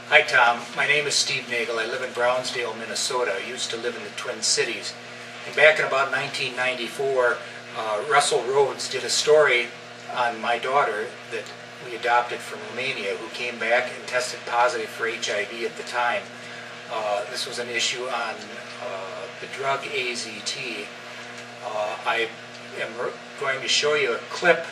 Hi Tom, my name is Steve Nagel. I live in Brownsdale, Minnesota. I used to live in the Twin Cities. And back in about 1994, Russell Rhodes did a story on my daughter that we adopted from Romania, who came back and tested positive for HIV at the time. This was an issue on the drug AZT. I am going to show you a clip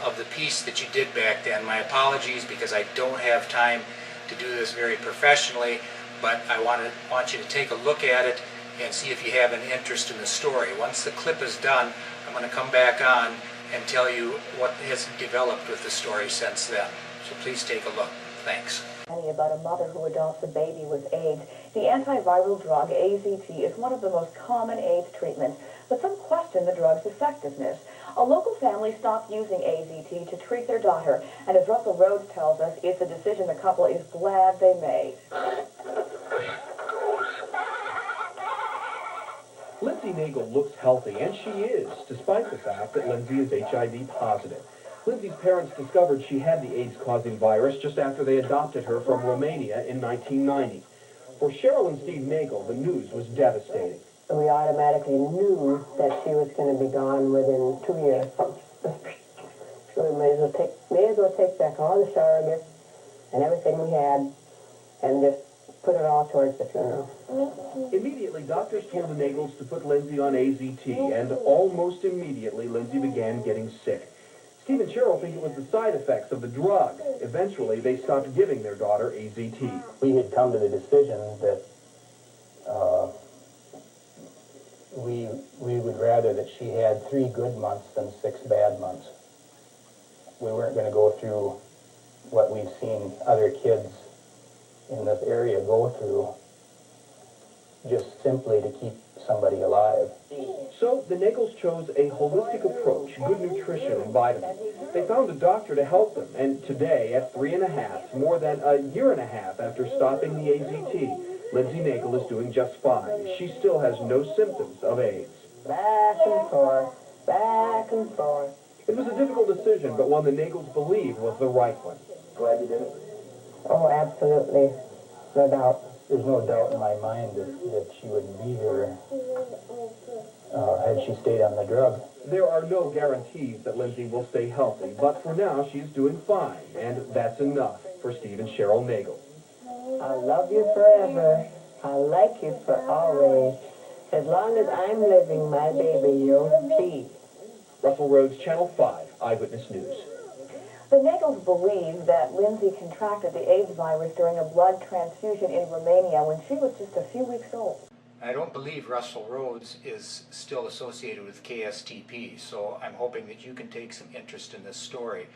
of the piece that you did back then. My apologies because I don't have time to do this very professionally, but I want you to take a look at it and see if you have an interest in the story. Once the clip is done, I'm going to come back on and tell you what has developed with the story since then. So please take a look. Thanks. About a mother who adopts a baby with AIDS. The antiviral drug AZT is one of the most common AIDS treatments, but some question the drug's effectiveness. A local family stopped using AZT to treat their daughter, and as Russell Rhodes tells us, it's a decision the couple is glad they made. Lindsey Nagel looks healthy, and she is, despite the fact that Lindsey is HIV positive. Lindsey's parents discovered she had the AIDS-causing virus just after they adopted her from Romania in 1990. For Cheryl and Steve Nagel, the news was devastating. We automatically knew that she was going to be gone within 2 years. So we may as well take back all the surrogates and everything we had and just put it all towards the funeral. Immediately, doctors told the Nagels to put Lindsey on AZT, and almost immediately, Lindsey began getting sick. Steve and Cheryl think it was the side effects of the drug. Eventually, they stopped giving their daughter AZT. We had come to the decision that we would rather that she had 3 good months than 6 bad months. We weren't going to go through what we've seen other kids in this area go through just simply to keep somebody alive. So the Nagels chose a holistic approach, good nutrition and vitamins. They found a doctor to help them, and today, at 3.5, more than a year and a half after stopping the AZT, Lindsey Nagel is doing just fine. She still has no symptoms of AIDS. Back and forth, back and forth. It was a difficult decision, but one the Nagels believed was the right one. Glad you did it? Oh, absolutely. No doubt. There's no doubt in my mind that she wouldn't be here had she stayed on the drug. There are no guarantees that Lindsey will stay healthy, but for now she's doing fine, and that's enough for Steve and Cheryl Nagel. I love you forever. I like you for always. As long as I'm living, my baby, you'll see. Russell Rhodes, Channel 5, Eyewitness News. The Nagels believe that Lindsey contracted the AIDS virus during a blood transfusion in Romania when she was just a few weeks old. I don't believe Russell Rhodes is still associated with KSTP, so I'm hoping that you can take some interest in this story.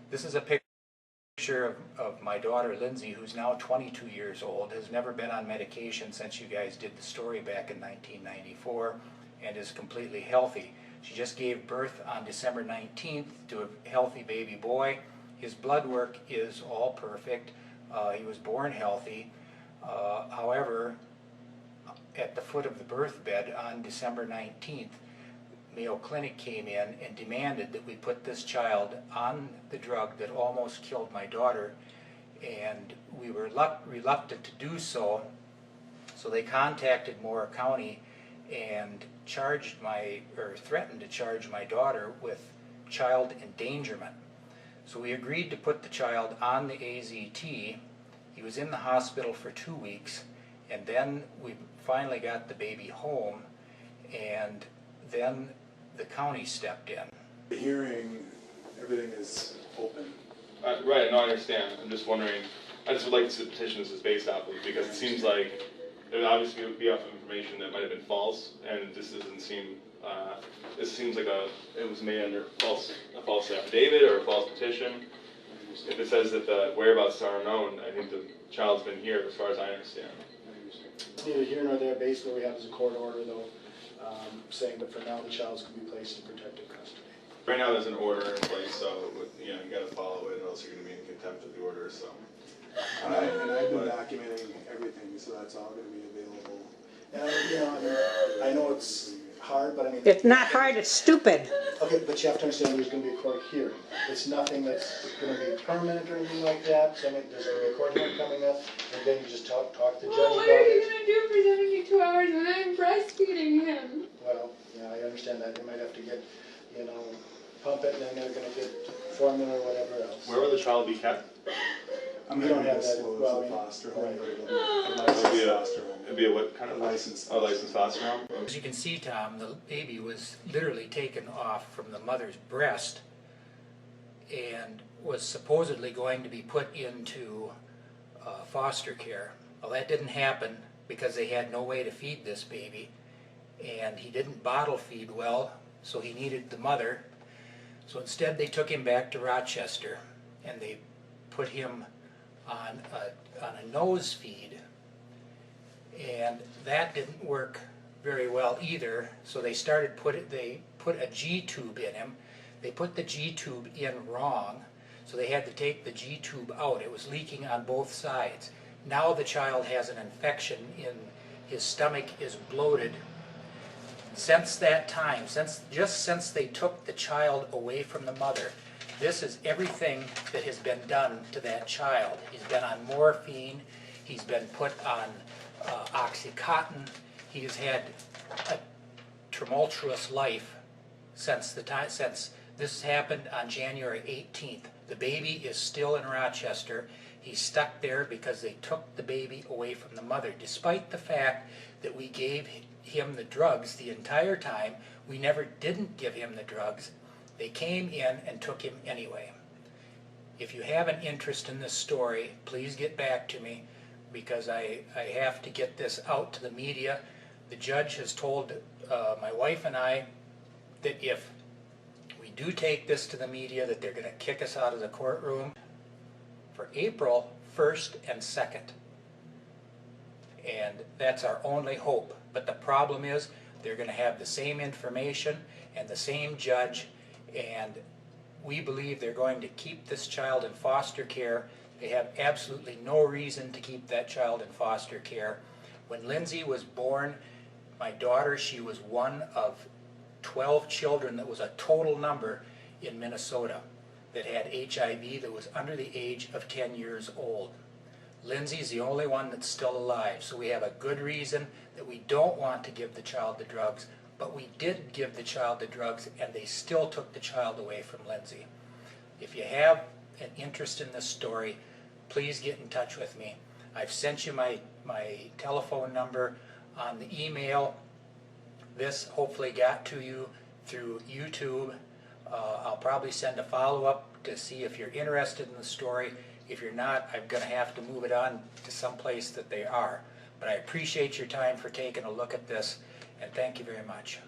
This is a picture of my daughter Lindsey, who's now 22 years old, has never been on medication since you guys did the story back in 1994, and is completely healthy. She just gave birth on December 19th to a healthy baby boy. His blood work is all perfect. He was born healthy. However, at the foot of the birth bed on December 19th, Mayo Clinic came in and demanded that we put this child on the drug that almost killed my daughter, and we were reluctant to do so. So they contacted Mower County and threatened to charge my daughter with child endangerment. So we agreed to put the child on the AZT. He was in the hospital for 2 weeks, and then we finally got the baby home, and then the county stepped in. The hearing, everything is open. Right, no, I understand. I'm just wondering, I just would like to see the petition this is based off of, because it seems like it would obviously be off of information that might have been false, and this doesn't seem, it seems like it was made under a false affidavit or a false petition. If it says that the whereabouts are unknown, I think the child's been here as far as I understand. Neither here nor there. Basically, what we have is a court order, though, saying that for now the child's going to be placed in protective custody. Right now there's an order in place, so you got to follow it, or else you're going to be in contempt of the order. So. And I've been documenting everything, so that's all going to be available. And I know it's hard, but I mean... It's not hard, it's stupid. Okay, but you have to understand there's going to be a court hearing. It's nothing that's going to be permanent or anything like that. So I mean, there's going to be a court hearing coming up, and then you just talk to the judge Well, about what are you it. going to do for 72 hours when I'm breastfeeding him? Well, yeah, I understand that. They might have to get, you know, pump it, and then they're gonna get formula or whatever else. Where will the child be kept? We don't have that. Well, I mean, foster home, but it'll be Oh. a licensed foster home. It'd be a what kind of Licensed. A licensed foster home? As you can see, Tom, the baby was literally taken off from the mother's breast and was supposedly going to be put into foster care. Well, that didn't happen because they had no way to feed this baby, and he didn't bottle feed well, so he needed the mother. So instead they took him back to Rochester and they put him on a nose feed, and that didn't work very well either. So they put a G tube in him. They put the G tube in wrong, so they had to take the G tube out. It was leaking on both sides. Now the child has an infection in his stomach, is bloated. Since that time, since they took the child away from the mother, this is everything that has been done to that child. He's been on morphine, he's been put on Oxycontin, he has had a tumultuous life since this happened on January 18th. The baby is still in Rochester. He's stuck there because they took the baby away from the mother, despite the fact that we gave him the drugs the entire time. We never didn't give him the drugs. They came in and took him anyway. If you have an interest in this story, please get back to me, because I have to get this out to the media. The judge has told my wife and I that if we do take this to the media, that they're going to kick us out of the courtroom for April 1st and 2nd. And that's our only hope. But the problem is they're going to have the same information and the same judge, and we believe they're going to keep this child in foster care. They have absolutely no reason to keep that child in foster care. When Lindsey was born, my daughter, she was one of 12 children, that was a total number in Minnesota, that had HIV, that was under the age of 10 years old. Lindsey's the only one that's still alive, so we have a good reason that we don't want to give the child the drugs, but we did give the child the drugs, and they still took the child away from Lindsey. If you have an interest in this story, please get in touch with me. I've sent you my telephone number on the email. This hopefully got to you through YouTube. I'll probably send a follow-up to see if you're interested in the story. If you're not, I'm going to have to move it on to some place that they are. But I appreciate your time for taking a look at this, and thank you very much.